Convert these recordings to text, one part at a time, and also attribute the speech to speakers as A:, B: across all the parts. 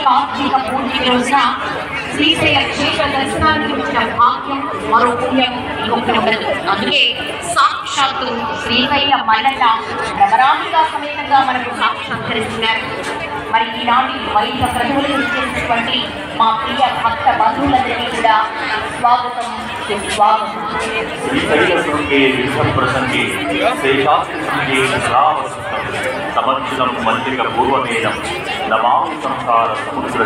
A: కార్తీక పూర్ణిమ రోజున శ్రీశైల క్షేత్ర దర్శనానికి వచ్చిన భాగ్యం మరో పుణ్యం ఇంకొకటి ఉండదు. అందుకే సాక్షాత్తు శ్రీశైల మల్లన్న నవరాత్రిగా సమేతంగా మనకు సాక్షాత్కరిస్తున్నారు. మరి ఈనాటి వైద్య ప్రజలకు చేసినటువంటి మా ప్రియ భక్త బంధువులందరికీ కూడా స్వాగతం సుస్వాగతం.
B: సంవత్సరం మంత్రిక పూర్వమేనం నమామి సంసార సముద్ర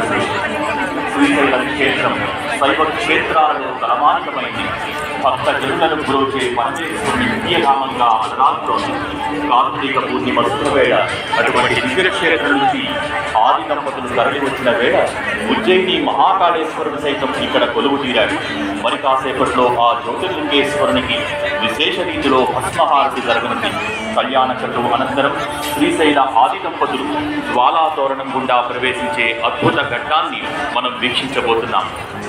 B: శ్రీశైల క్షేత్రం శైవ క్షేత్రాలలో తలమానికమైంది. భక్త జనులను గురోచే పరమేశ్వరుని విద్యధామంగా అలరాస్తోంది. కార్తీక పూర్ణిమ శుభవేళ అటువంటి దివ్యక్షేత్రం నుంచి ఆది దంపతులు తరలి వచ్చిన వేళ ఉజ్జయిని మహాకాళేశ్వరుడు సైతం ఇక్కడ కొలువు తీరాడు. మరి కాసేపట్లో ఆ జ్యోతిర్లింగేశ్వరునికి విశేష రీతిలో భస్మహారతి జరగనుంది. కళ్యాణ క్రతువు అనంతరం శ్రీశైల ఆది దంపతులు జ్వాలాతోరణం గుండా ప్రవేశించే అద్భుత ఘట్టాన్ని మనం వీక్షించబోతున్నాం.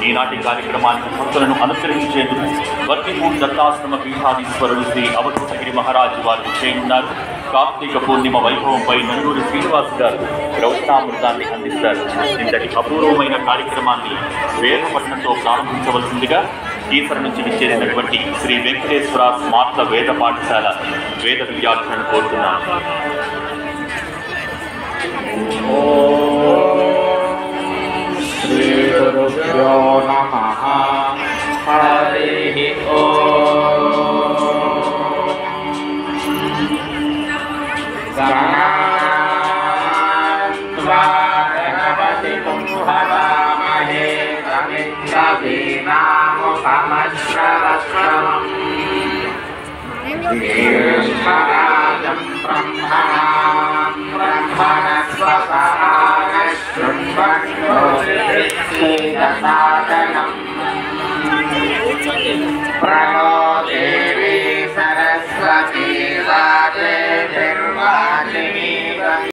B: ఈనాటి కార్యక్రమానికి భక్తులను అనుసరించేందుకు వర్తిపూర్ దత్తాశ్రమ పీఠాధీశ్వరుడు శ్రీ అవధూతగిరి మహారాజు వారు చేయనున్నారు. కార్తీక పూర్ణిమ వైభవంపై నందూరి శ్రీనివాస్ గారు రౌతామృతాన్ని అందిస్తారు. ఇంతటి అపూర్వమైన కార్యక్రమాన్ని వేదపట్నంతో ప్రారంభించవలసిందిగా ఈశ్వర నుంచి విచ్చేసినటువంటి శ్రీ వెంకటేశ్వర స్మార్త వేద పాఠశాల వేద విద్యార్థులను కోరుతున్నాను. శ్రీ గురుభ్యో నమః. హరి ఓం. గణపతి హవామహే కవింద్రవీణాముపమశ్రవస్రవం జ్యేష్ఠరాజం బ్రహ్మణాం బ్రహ్మణస్పతః శృణ్వన్నో